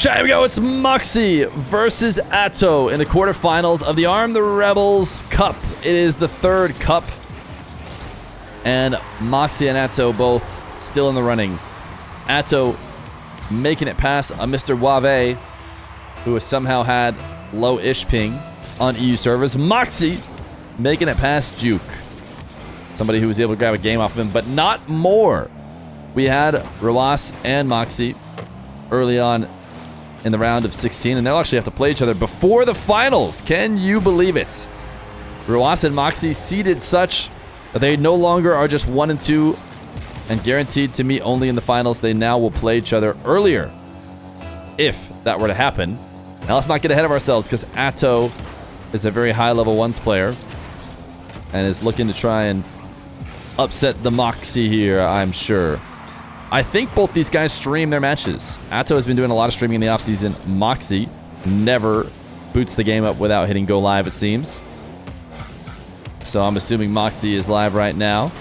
Chat, here we go. It's Mawkzy versus Atow in the quarterfinals of the Arm the Rebels Cup. It is the third cup. And Mawkzy and Atow both still in the running. Atow making it past a Mr. Wave, who has somehow had low-ish ping on EU servers. Mawkzy making it past Juke. Somebody who was able to grab a game off of him, but not more. We had Rawas and Mawkzy early on in the round of 16, and they'll actually have to play each other before the finals. Can you believe it? Rawas and Mawkzy seeded such that they no longer are just 1 and 2 and guaranteed to meet only in the finals. They now will play each other earlier if that were to happen. Now let's not get ahead of ourselves, because Atow is a very high level ones player and is looking to try and upset the Mawkzy here, I'm sure. I think both these guys stream their matches. Atow has been doing a lot of streaming in the offseason. Mawkzy never boots the game up without hitting go live, it seems. So I'm assuming Mawkzy is live right now.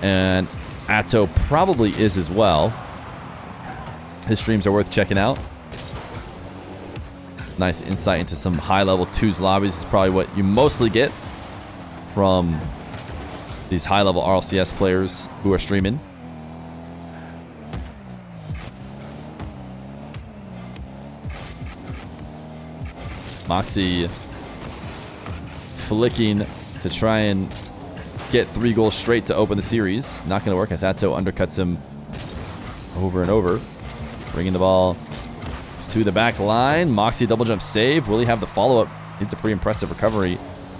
And Atow probably is as well. His streams are worth checking out. Nice insight into some high-level twos lobbies is probably what you mostly get from these high-level RLCS players who are streaming. Mawkzy flicking to try and get 3 goals straight to open the series. Not going to work as Atow undercuts him over and over. Bringing the ball to the back line. Mawkzy double jump save. Will he have the follow-up? Needs a pretty impressive recovery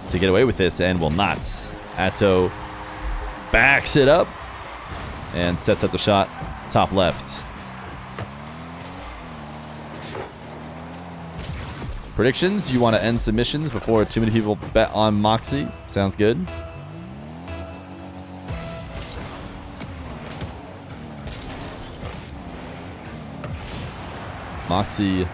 to get away with this, and will not. Atow backs it up and sets up the shot top left. Predictions? You want to end submissions before too many people bet on Mawkzy? Sounds good. Mawkzy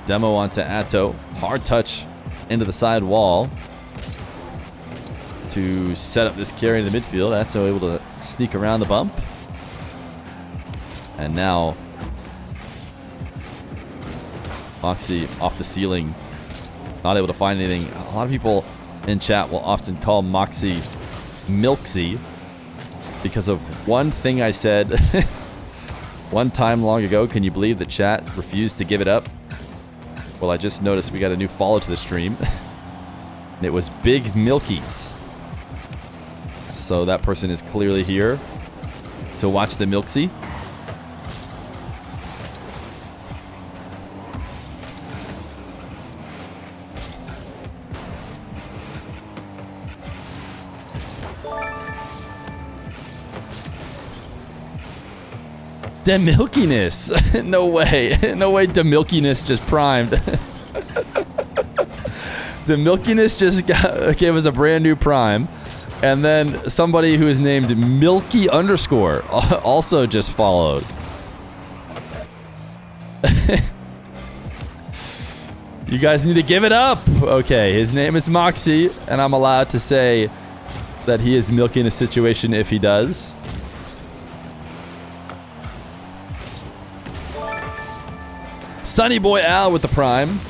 demo onto Atow. Hard touch into the side wall to set up this carry in the midfield. Atow able to sneak around the bump. And now Mawkzy off the ceiling, not able to find anything. A lot of people in chat will often call Mawkzy Milkzy because of one thing I said one time long ago. Can you believe the chat refused to give it up? Well, I just noticed we got a new follow to the stream. And it was Big Milkies. So that person is clearly here to watch the Mawkzy. The milkiness. No way. No way the milkiness just primed. The milkiness just gave us a brand new prime. And then somebody who is named Milky underscore also just followed. You guys need to give it up. Okay, his name is Mawkzy, and I'm allowed to say that he is milking a situation if he does. Sunny Boy Al with the prime.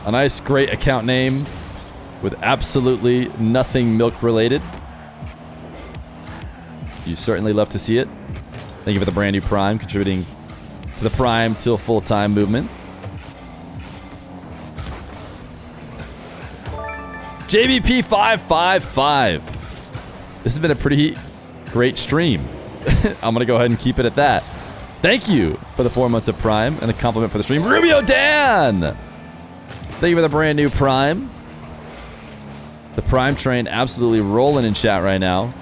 A nice, great account name with absolutely nothing milk related. You certainly love to see it. Thank you for the brand new prime, contributing to the prime till full-time movement. JBP555. This has been a pretty great stream. I'm going to go ahead and keep it at that. Thank you for the 4 months of Prime and a compliment for the stream. Rubio Dan! Thank you for the brand new Prime. The Prime train absolutely rolling in chat right now.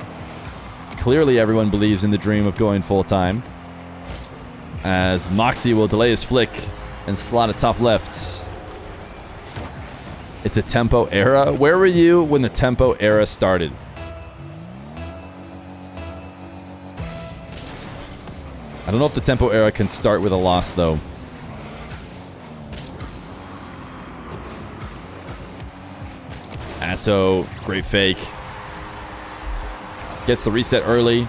Clearly everyone believes in the dream of going full-time, as Mawkzy will delay his flick and slot it top left. It's a tempo era. Where were you when the tempo era started? I don't know if the tempo era can start with a loss, though. Atow, great fake. Gets the reset early.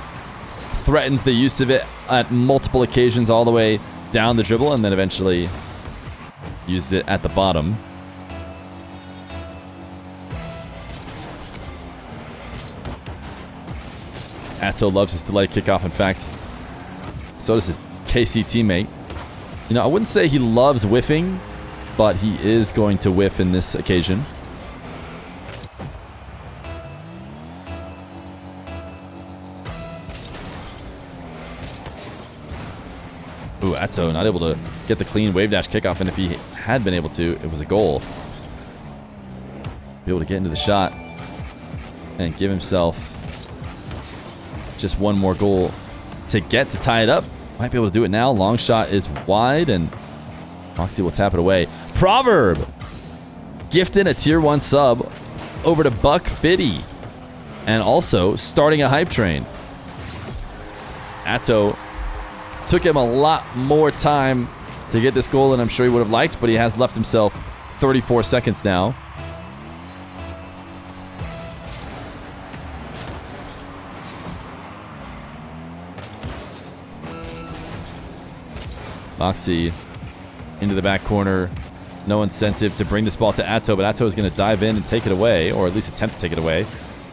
threatens the use of it at multiple occasions all the way down the dribble, and then eventually uses it at the bottom. Atow loves his delay kickoff. In fact, so does his KC teammate. You know, I wouldn't say he loves whiffing, but he is going to whiff in this occasion. Ooh, Atow not able to get the clean wave dash kickoff, and if he had been able to, it was a goal. Be able to get into the shot and give himself just one more goal to get to tie it up. Might be able to do it now. Long shot is wide, and Mawkzy will tap it away. Proverb gifting a tier 1 sub over to Buck Fitty, and also starting a hype train. Atow took him a lot more time to get this goal than I'm sure he would have liked, but he has left himself 34 seconds now. Mawkzy into the back corner. No incentive to bring this ball to Atow, but Atow is going to dive in and take it away, or at least attempt to take it away.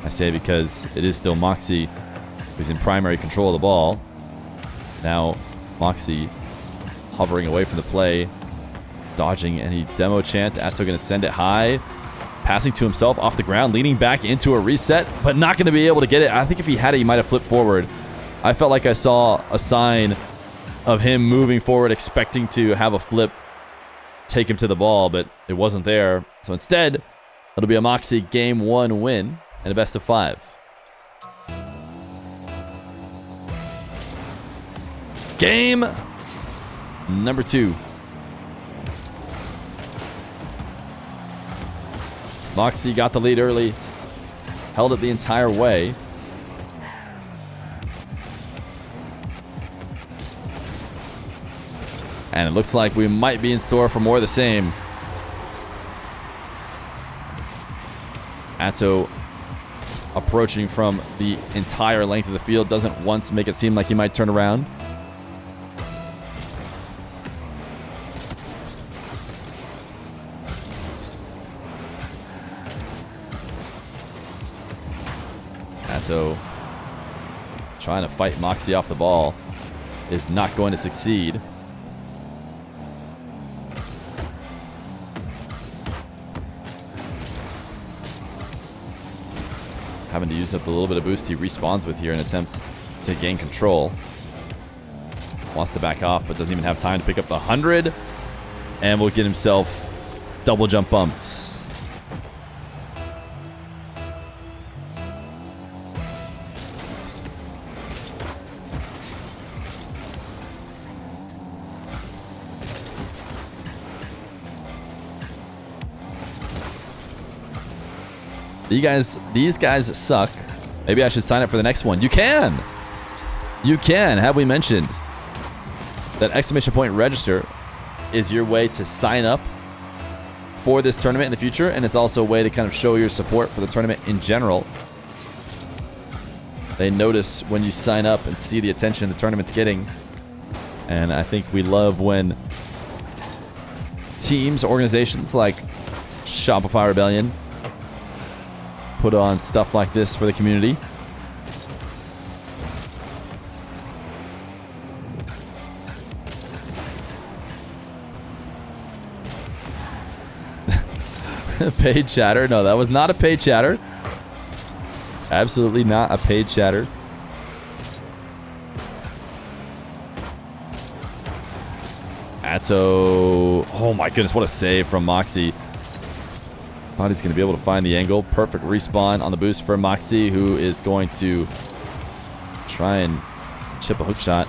I say because it is still Mawkzy who's in primary control of the ball. Now, Mawkzy hovering away from the play, dodging any demo chance. Atow going to send it high, passing to himself off the ground, leaning back into a reset, but not going to be able to get it. I think if he had it, he might have flipped forward. I felt like I saw a sign of him moving forward, expecting to have a flip take him to the ball, but it wasn't there. So instead, it'll be a Mawkzy Game 1 win and a best of 5. Game number 2. Mawkzy got the lead early, held it the entire way. And it looks like we might be in store for more of the same. Atow approaching from the entire length of the field. Doesn't once make it seem like he might turn around. Atow trying to fight Mawkzy off the ball is not going to succeed. Having to use up the little bit of boost he respawns with here in an attempt to gain control. Wants to back off, but doesn't even have time to pick up the 100. And will get himself double jump bumps. These guys suck. Maybe I should sign up for the next one. You can! You can. Have we mentioned that exclamation point register is your way to sign up for this tournament in the future, and it's also a way to kind of show your support for the tournament in general. They notice when you sign up and see the attention the tournament's getting, and I think we love when teams, organizations like Shopify Rebellion put on stuff like this for the community. Paid chatter? No, that was not a paid chatter. Absolutely not a paid chatter. Atow. Oh my goodness, what a save from Mawkzy. Thought he's going to be able to find the angle. Perfect respawn on the boost for Mawkzy, who is going to try and chip a hook shot.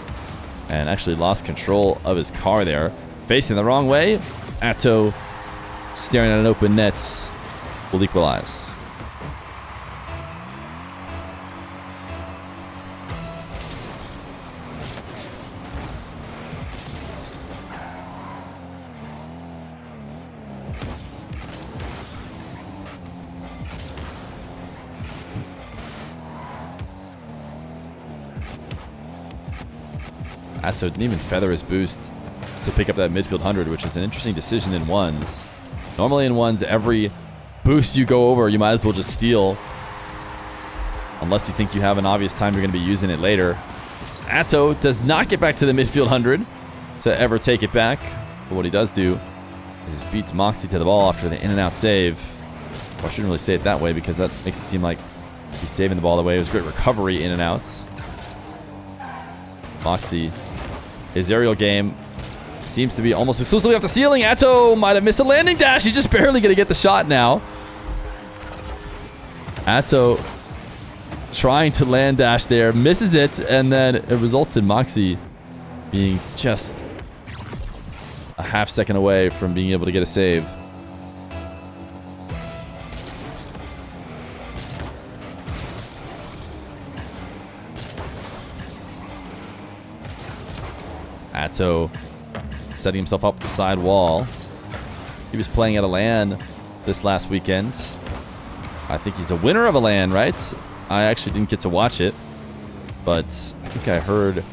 And actually lost control of his car there. Facing the wrong way. Atow staring at an open net will equalize. Atow didn't even feather his boost to pick up that midfield 100, which is an interesting decision in ones. Normally in ones, every boost you go over, you might as well just steal. Unless you think you have an obvious time you're going to be using it later. Atow does not get back to the midfield 100 to ever take it back. But what he does do is beats Mawkzy to the ball after the in and out save. Well, I shouldn't really say it that way because that makes it seem like he's saving the ball away. It was a great recovery in and outs. Mawkzy, his aerial game seems to be almost exclusively off the ceiling. Atow might have missed a landing dash. He's just barely going to get the shot now. Atow trying to land dash there, misses it, and then it results in Mawkzy being just a half second away from being able to get a save. Atow setting himself up the side wall. He was playing at a LAN this last weekend. I think he's a winner of a LAN, right? I actually didn't get to watch it, but I think I heard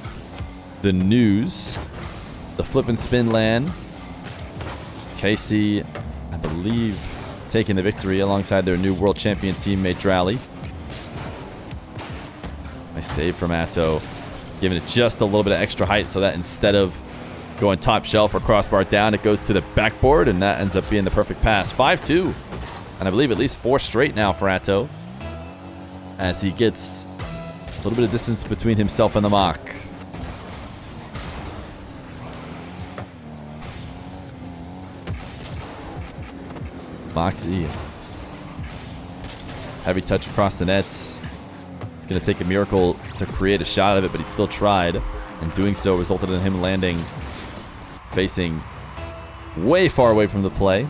the news. The flip and spin LAN. KC, I believe, taking the victory alongside their new world champion teammate Drally. Nice save from Atow, giving it just a little bit of extra height so that instead of going top shelf or crossbar down, it goes to the backboard, and that ends up being the perfect pass. 5-2, and I believe at least 4 straight now for Atow, as he gets a little bit of distance between himself and the Mach. Mawkzy, heavy touch across the nets. It's going to take a miracle to create a shot of it, but he still tried, and doing so resulted in him landing facing way far away from the play.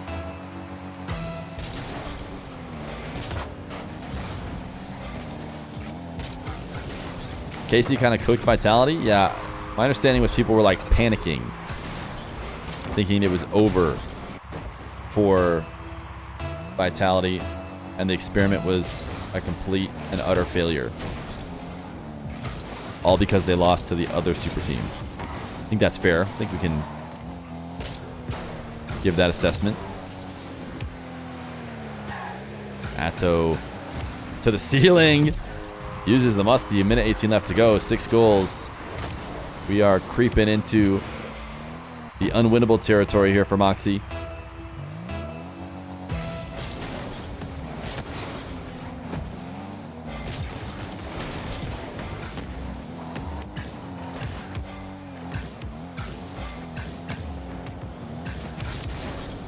KC kind of cooked Vitality. Yeah, my understanding was people were like panicking, thinking it was over for Vitality, and the experiment was a complete and utter failure. All because they lost to the other super team. I think that's fair. I think we can give that assessment. Atow to the ceiling. Uses the musty. A minute 18 left to go. 6 goals. We are creeping into the unwinnable territory here for Mawkzy.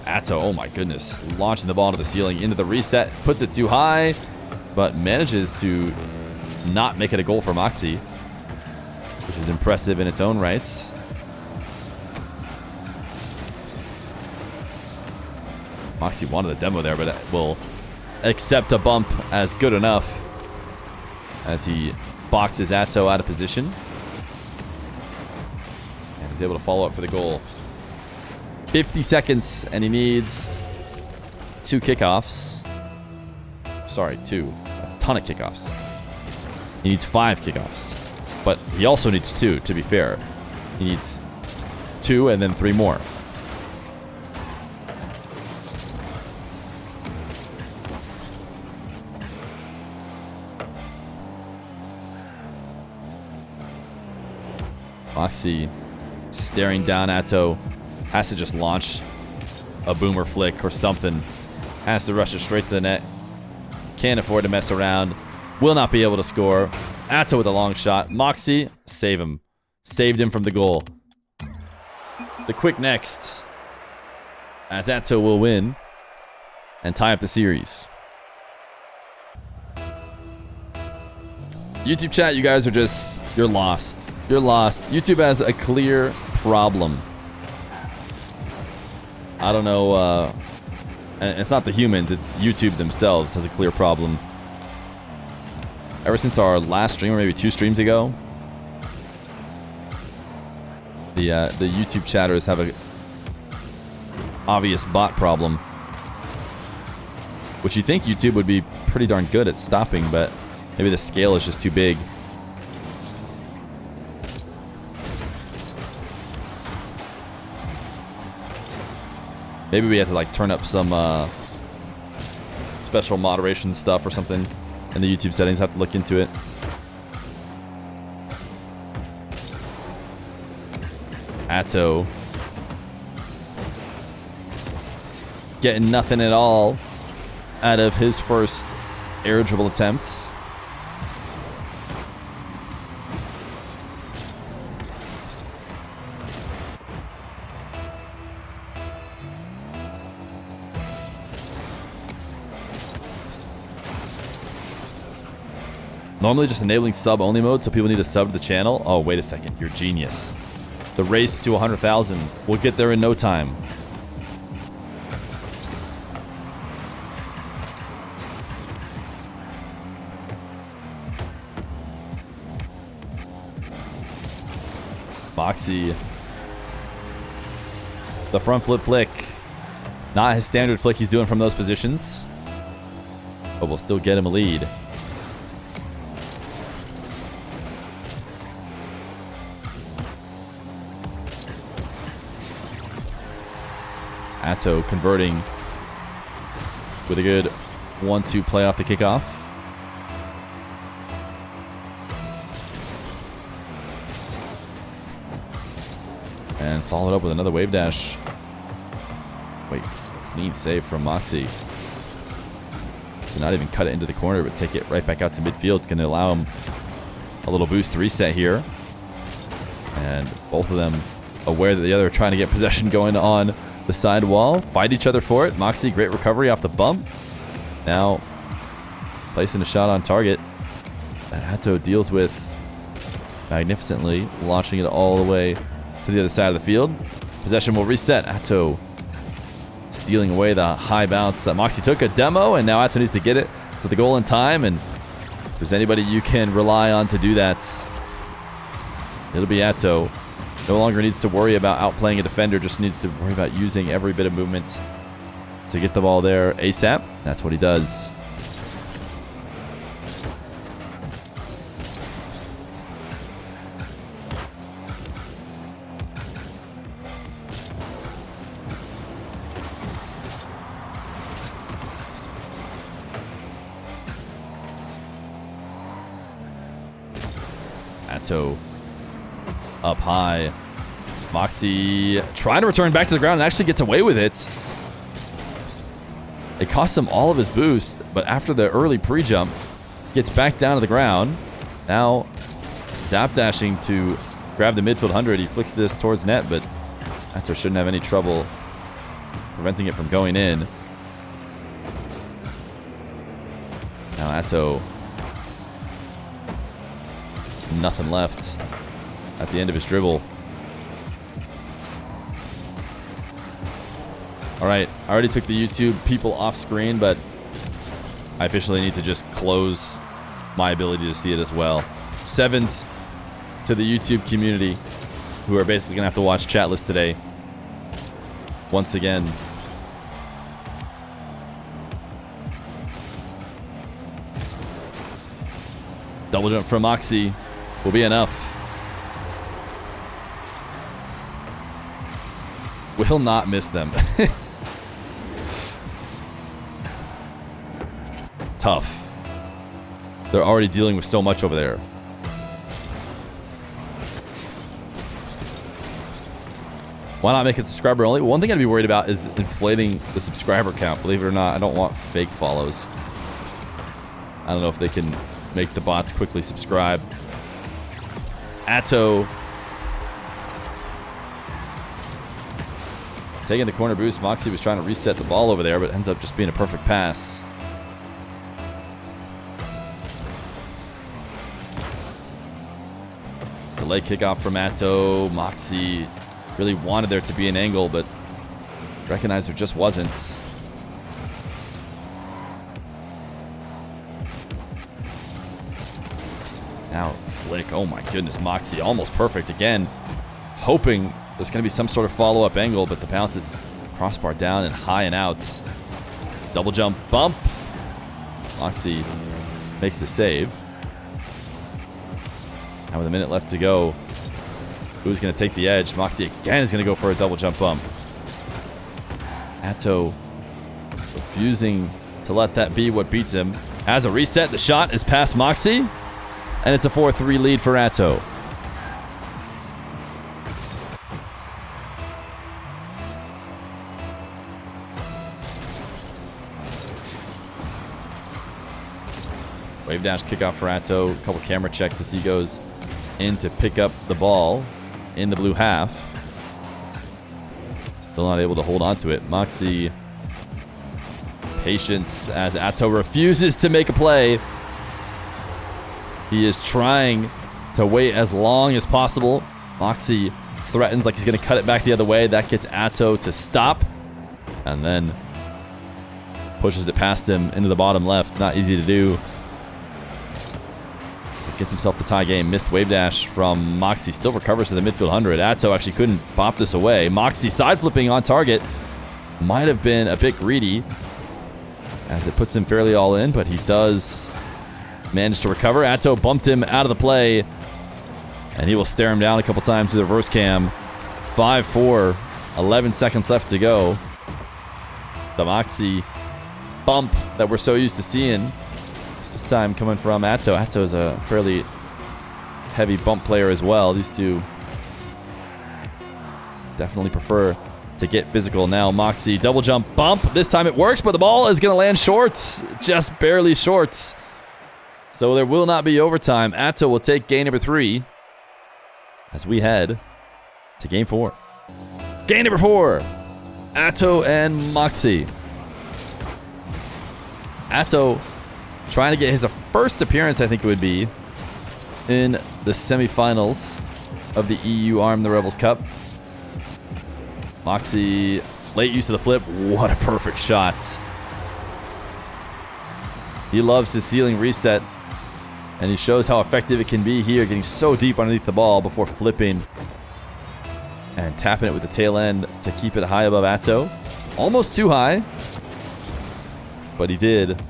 Atow, oh my goodness, launching the ball into the ceiling, into the reset, puts it too high, but manages to not make it a goal for Mawkzy, which is impressive in its own rights. Mawkzy wanted a demo there, but will accept a bump as good enough as he boxes Atow out of position. And is able to follow up for the goal. 50 seconds, and he needs 2 kickoffs. Sorry, 2. A ton of kickoffs. He needs 5 kickoffs. But he also needs 2, to be fair. He needs 2 and then 3 more. Mawkzy staring down Atow. Has to just launch a boomer flick or something. Has to rush it straight to the net. Can't afford to mess around. Will not be able to score. Atow with a long shot. Mawkzy, save him. Saved him from the goal. The quick next, as Atow will win and tie up the series. YouTube chat, you guys are just, you're lost. You're lost. YouTube has a clear problem. I don't know, and it's not the humans, it's YouTube themselves has a clear problem. Ever since our last stream, or maybe 2 streams ago, the YouTube chatters have a obvious bot problem, which you think YouTube would be pretty darn good at stopping, but maybe the scale is just too big. Maybe we have to like turn up some special moderation stuff or something in the YouTube settings. Have to look into it. Atow getting nothing at all out of his first air dribble attempts. Normally just enabling sub-only mode, so people need to sub to the channel. Oh, wait a second. You're genius. The race to 100,000. We'll get there in no time. Mawkzy. The front flip flick. Not his standard flick he's doing from those positions. But we'll still get him a lead. Atow converting with a good 1-2 play off the kickoff. And followed up with another wave dash. Wait, neat save from Mawkzy. To not even cut it into the corner, but take it right back out to midfield. Going to allow him a little boost to reset here. And both of them aware that the other are trying to get possession going on the side wall. Fight each other for it. Mawkzy, great recovery off the bump. Now placing a shot on target that Atow deals with magnificently, launching it all the way to the other side of the field. Possession will reset. Atow stealing away the high bounce that Mawkzy took. A demo, and now Atow needs to get it to the goal in time. And if there's anybody you can rely on to do that, it'll be Atow. No longer needs to worry about outplaying a defender, just needs to worry about using every bit of movement to get the ball there ASAP. That's what he does. Atow up high. Mawkzy trying to return back to the ground and actually gets away with it. It costs him all of his boost, but after the early pre-jump, gets back down to the ground. Now, zap dashing to grab the midfield 100. He flicks this towards net, but Atow shouldn't have any trouble preventing it from going in. Now Atow, nothing left at the end of his dribble. All right, I already took the YouTube people off screen, but I officially need to just close my ability to see it as well. Sevens to the YouTube community, who are basically gonna have to watch chatless today. Once again. Double jump from Mawkzy will be enough. Will not miss them. Tough. They're already dealing with so much over there. Why not make it subscriber only? One thing I'd be worried about is inflating the subscriber count. Believe it or not, I don't want fake follows. I don't know if they can make the bots quickly subscribe. Atow taking the corner boost. Mawkzy was trying to reset the ball over there, but ends up just being a perfect pass. Delay kickoff from Atow. Mawkzy really wanted there to be an angle, but recognized there just wasn't. Now flick. Oh my goodness, Mawkzy almost perfect again. Hoping there's going to be some sort of follow-up angle, but the bounce is crossbar down and high and out. Double jump bump. Mawkzy makes the save. Now with a minute left to go, who's going to take the edge? Mawkzy again is going to go for a double jump bump. Atow refusing to let that be what beats him. As a reset, the shot is past Mawkzy, and it's a 4-3 lead for Atow. Wave dash kickoff for Atow. A couple camera checks as he goes in to pick up the ball in the blue half. Still not able to hold on to it. Mawkzy, patience as Atow refuses to make a play. He is trying to wait as long as possible. Mawkzy threatens like he's going to cut it back the other way. That gets Atow to stop and then pushes it past him into the bottom left. Not easy to do. Gets himself the tie game. Missed wave dash from Mawkzy. Still recovers to the midfield 100. Atow actually couldn't pop this away. Mawkzy side flipping on target. Might have been a bit greedy as it puts him fairly all in, but he does manage to recover. Atow bumped him out of the play, and he will stare him down a couple times with the reverse cam. 5-4. 11 seconds left to go. The Mawkzy bump that we're so used to seeing. This time coming from Atow. Atow is a fairly heavy bump player as well. These two definitely prefer to get physical. Now Mawkzy double jump bump. This time it works, but the ball is going to land short. Just barely short. So there will not be overtime. Atow will take game number 3 as we head to game 4. Game number 4. Atow and Mawkzy. Atow trying to get his first appearance, I think it would be, in the semifinals of the EU Arm the Rebels Cup. Mawkzy, late use of the flip. What a perfect shot. He loves his ceiling reset, and he shows how effective it can be here, getting so deep underneath the ball before flipping and tapping it with the tail end to keep it high above Atow. Almost too high, but he did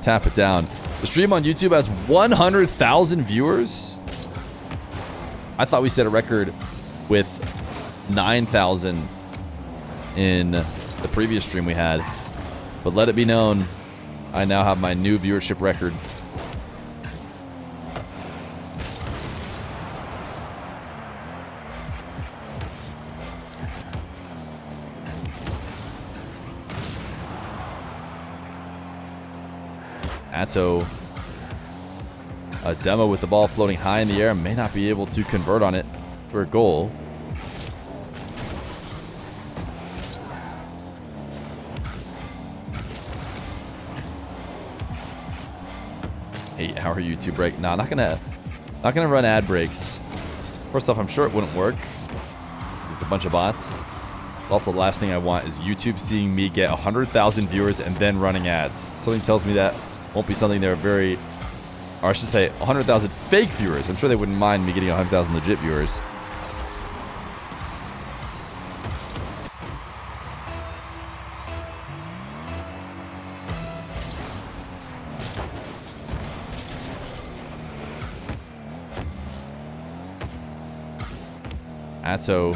tap it down. The stream on YouTube has 100,000 viewers. I thought we set a record with 9,000 in the previous stream we had. But let it be known, I now have my new viewership record. Atow, a demo with the ball floating high in the air, may not be able to convert on it for a goal. Hey, how are YouTube break? Nah, not gonna run ad breaks. First off, I'm sure it wouldn't work. It's a bunch of bots. Also, the last thing I want is YouTube seeing me get 100,000 viewers and then running ads. Something tells me that won't be something they're very, or I should say 100,000 fake viewers. I'm sure they wouldn't mind me getting 100,000 legit viewers. Atow,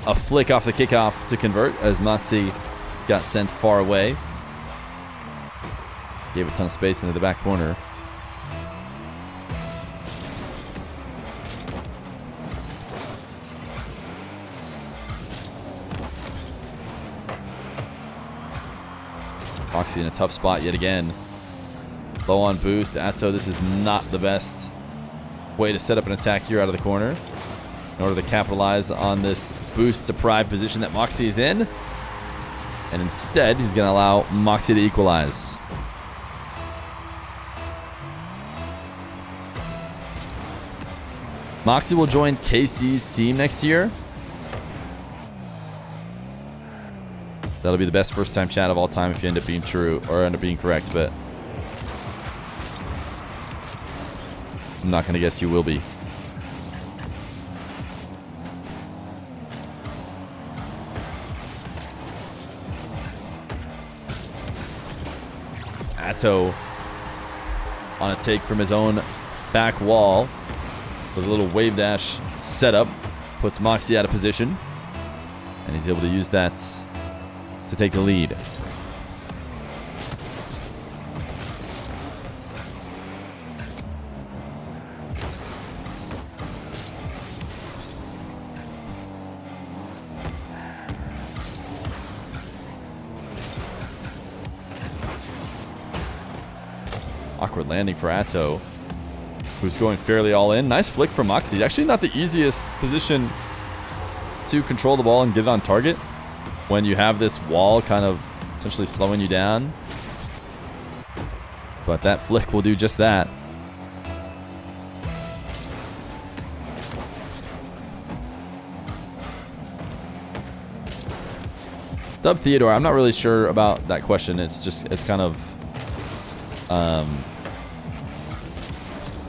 a flick off the kickoff to convert as Mawkzy got sent far away. Gave a ton of space into the back corner. Mawkzy in a tough spot yet again. Low on boost. Atow, this is not the best way to set up an attack here out of the corner in order to capitalize on this boost deprived position that Mawkzy is in. And instead, he's going to allow Mawkzy to equalize. Mawkzy will join KC's team next year. That'll be the best first-time chat of all time if you end up being true or end up being correct, but I'm not going to guess you will be. Atow on a take from his own back wall with a little wave dash setup. Puts Mawkzy out of position. And he's able to use that to take the lead. Awkward landing for Atow, who's going fairly all in. Nice flick from Mawkzy. Actually not the easiest position to control the ball and get it on target when you have this wall kind of essentially slowing you down. But that flick will do just that. Dub Theodore, I'm not really sure about that question. It's kind of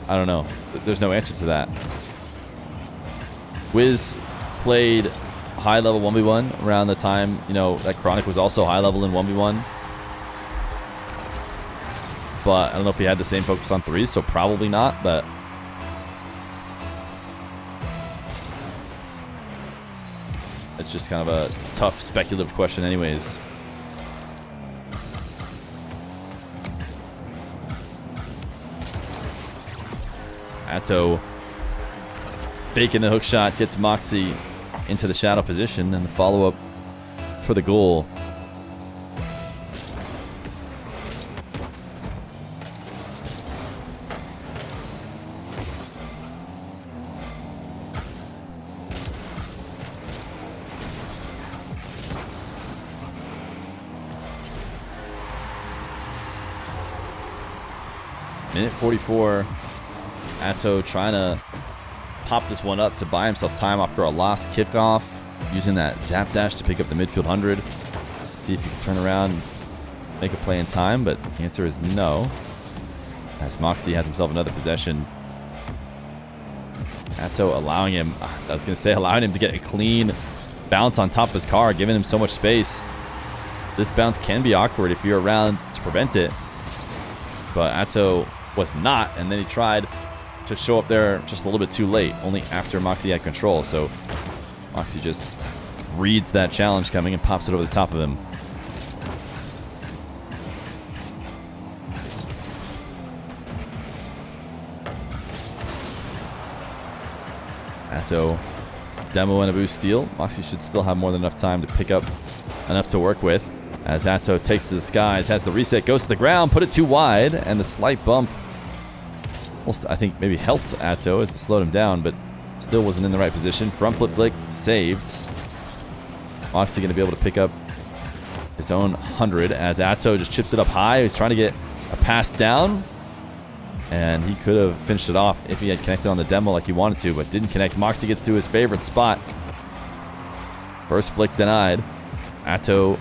I don't know. There's no answer to that. Wiz played high level 1v1 around the time, you know, that Chronic was also high level in 1v1. But I don't know if he had the same focus on threes, so probably not, but it's just kind of a tough speculative question anyways. Atow faking the hook shot, gets Mawkzy into the shadow position, and the follow-up for the goal. Minute 44. Atow trying to pop this one up to buy himself time after a lost kickoff, using that zap dash to pick up the midfield 100. See if he can turn around and make a play in time, but the answer is no. As Mawkzy has himself another possession. Atow allowing him, allowing him to get a clean bounce on top of his car, giving him so much space. This bounce can be awkward if you're around to prevent it, but Atow was not, and then he tried to show up there just a little bit too late, only after Mawkzy had control. So Mawkzy just reads that challenge coming and pops it over the top of him. Atow demo and a boost steal. Mawkzy should still have more than enough time to pick up enough to work with. As Atow takes to the skies, has the reset, goes to the ground, put it too wide, and the slight bump almost, I think, maybe helped Atow as it slowed him down, but still wasn't in the right position. Front flip flick saved. Mawkzy going to be able to pick up his own 100 as Atow just chips it up high. He's trying to get a pass down, and he could have finished it off if he had connected on the demo like he wanted to, but didn't connect. Mawkzy gets to his favorite spot. First flick denied. Atow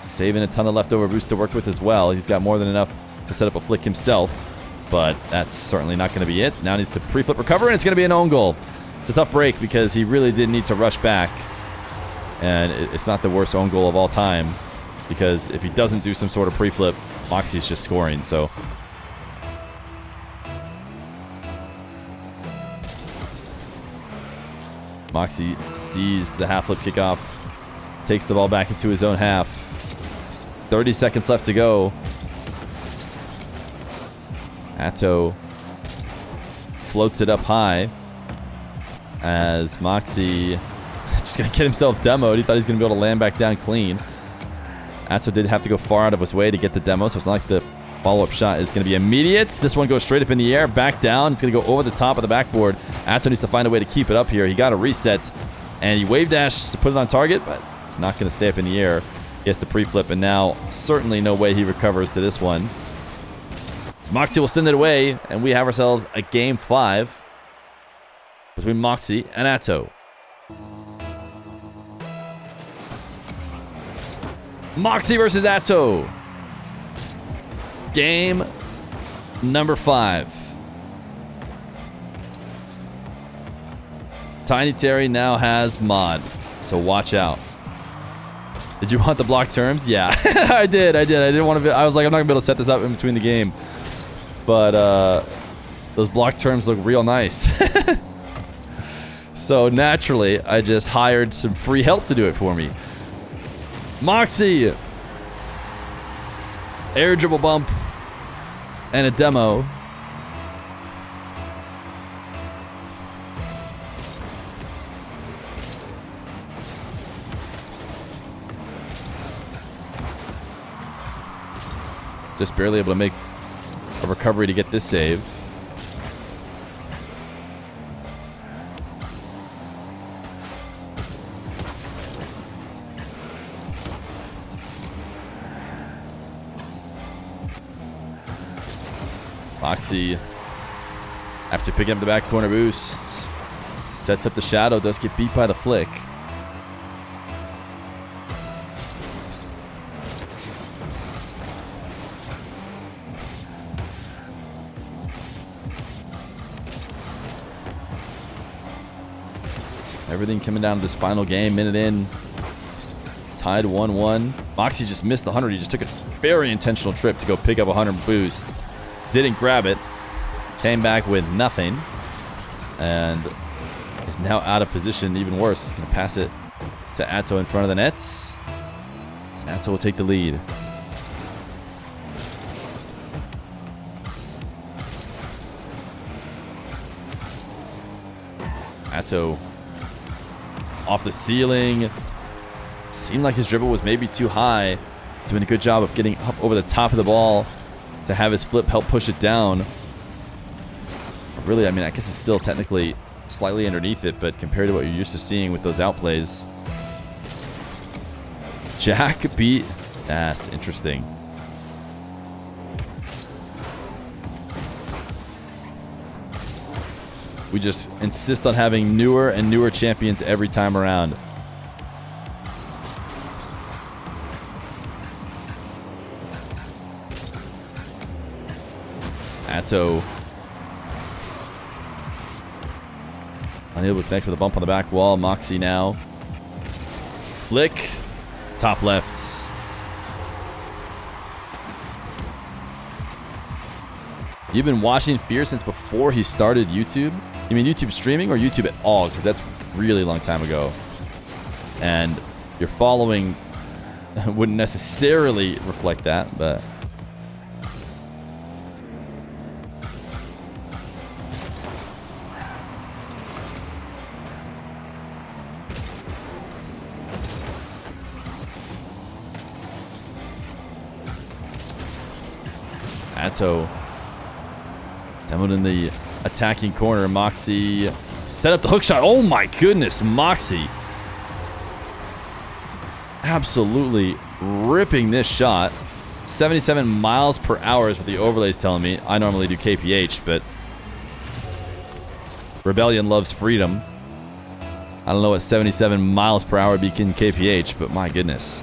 saving a ton of leftover boost to work with as well. He's got more than enough to set up a flick himself, but that's certainly not going to be it. Now needs to pre-flip recover, and it's going to be an own goal. It's a tough break because he really did need to rush back, and it's not the worst own goal of all time, because if he doesn't do some sort of pre-flip, Mawkzy's just scoring. So Mawkzy sees the half flip kickoff, takes the ball back into his own half. 30 seconds left to go. Atow floats it up high as Mawkzy just going to get himself demoed. He thought he was going to be able to land back down clean. Atow did have to go far out of his way to get the demo, so it's not like the follow-up shot is going to be immediate. This one goes straight up in the air, back down. It's going to go over the top of the backboard. Atow needs to find a way to keep it up here. He got a reset, and he wave dashed to put it on target, but it's not going to stay up in the air. He has to pre-flip, and now certainly no way he recovers to this one. So Mawkzy will send it away, and we have ourselves a game 5 between Mawkzy and Atow. Mawkzy versus Atow. Game number 5. Tiny Terry now has mod, so watch out. Did you want the block terms? Yeah, I did. I didn't want to. I was like, I'm not gonna be able to set this up in between the game, but those block terms look real nice. So naturally, I just hired some free help to do it for me. Mawkzy. Air dribble bump. And a demo. Just barely able to make a recovery to get this save. Mawkzy, after picking up the back corner boost, sets up the shadow, does get beat by the flick. Everything coming down to this final game, minute in. Tied 1-1. Mawkzy just missed the 100. He just took a very intentional trip to go pick up a 100 boost. Didn't grab it. Came back with nothing. And is now out of position. Even worse. He's going to pass it to Atow in front of the nets. Atow will take the lead. Atow off the ceiling. Seemed like his dribble was maybe too high. Doing a good job of getting up over the top of the ball to have his flip help push it down. Really, I mean, I guess it's still technically slightly underneath it, but compared to what you're used to seeing with those outplays. Jack beat. That's interesting. We just insist on having newer and newer champions every time around. Atow unable to connect with a bump on the back wall. Mawkzy now. Flick. Top left. You've been watching Feer since before he started YouTube? You mean YouTube streaming or YouTube at all? Because that's really long time ago. And your following wouldn't necessarily reflect that, but... Atow demoed in the attacking corner. Mawkzy set up the hook shot. Oh my goodness, Mawkzy absolutely ripping this shot. 77 miles per hour is what the overlay's telling me. I normally do KPH, but Rebellion loves freedom. I don't know what 77 miles per hour would be in KPH, but my goodness.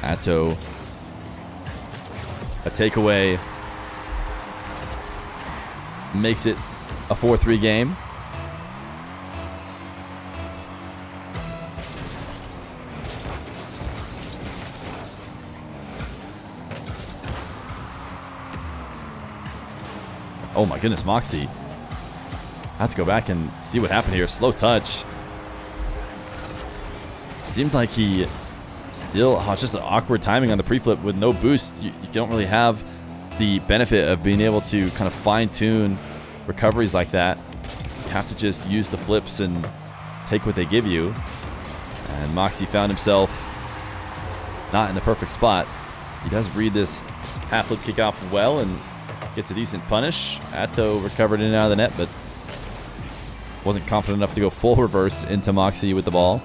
Atow, a takeaway, makes it a 4-3 game. Oh my goodness, Mawkzy. I have to go back and see what happened here. Slow touch. Seemed like he still, just an awkward timing on the pre-flip with no boost. You don't really have the benefit of being able to kind of fine-tune recoveries like that. You have to just use the flips and take what they give you. And Mawkzy found himself not in the perfect spot. He does read this half flip kickoff well and gets a decent punish. Atow recovered in and out of the net, but wasn't confident enough to go full reverse into Mawkzy with the ball.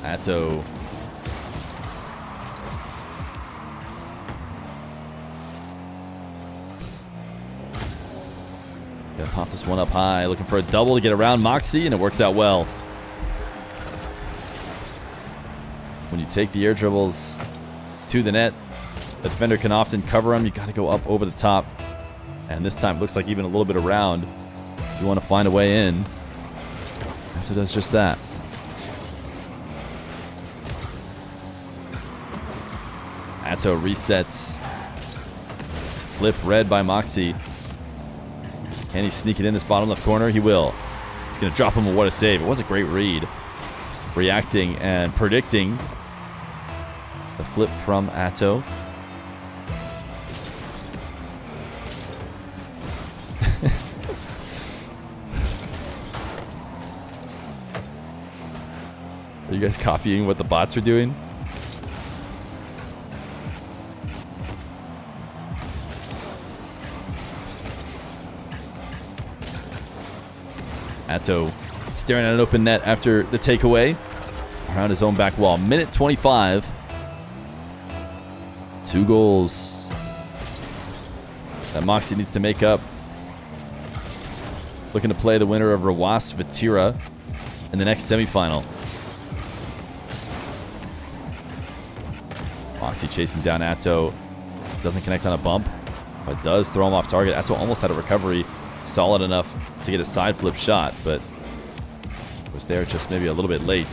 Atow gonna pop this one up high, looking for a double to get around Mawkzy, and it works out well. When you take the air dribbles to the net, the defender can often cover them. You got to go up over the top, and this time it looks like even a little bit around. you want to find a way in. Atow does just that. Atow resets. Flip read by Mawkzy. Can he sneak it in this bottom left corner? He will. He's going to drop him a what a save. It was a great read. Reacting and predicting the flip from Atow. Are you guys copying what the bots are doing? Atow staring at an open net after the takeaway around his own back wall. Minute 25. 2 goals that Mawkzy needs to make up. Looking to play the winner of Rawas Vatira in the next semifinal. Mawkzy chasing down Atow. Doesn't connect on a bump, but does throw him off target. Atow almost had a recovery solid enough to get a side flip shot, but was there just maybe a little bit late.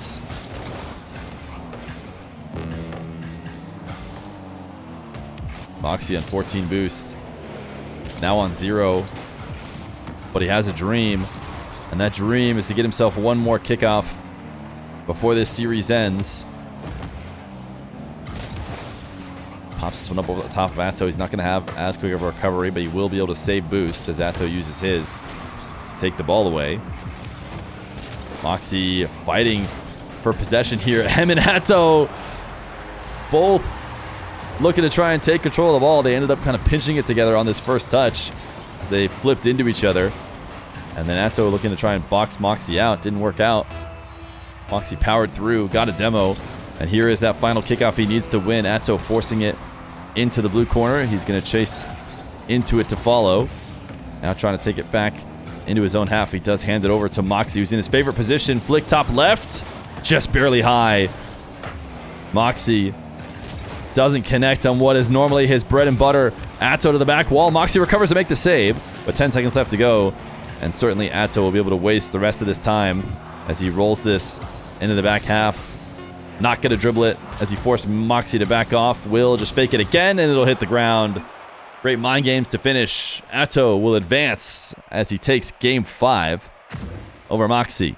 Mawkzy on 14 boost. Now on 0. But he has a dream. And that dream is to get himself one more kickoff before this series ends. Pops this one up over the top of Atow. He's not going to have as quick of a recovery, but he will be able to save boost as Atow uses his to take the ball away. Mawkzy fighting for possession here. Him and Atow both looking to try and take control of the ball. They ended up kind of pinching it together on this first touch as they flipped into each other. And then Atow looking to try and box Mawkzy out. Didn't work out. Mawkzy powered through, got a demo. And here is that final kickoff he needs to win. Atow forcing it into the blue corner. He's going to chase into it to follow. Now trying to take it back into his own half. He does hand it over to Mawkzy, who's in his favorite position. Flick top left. Just barely high. Mawkzy doesn't connect on what is normally his bread and butter. Atow to the back wall. Mawkzy recovers to make the save, but 10 seconds left to go. And certainly Atow will be able to waste the rest of this time as he rolls this into the back half. Not going to dribble it as he forced Mawkzy to back off. Will just fake it again, and it'll hit the ground. Great mind games to finish. Atow will advance as he takes Game 5 over Mawkzy.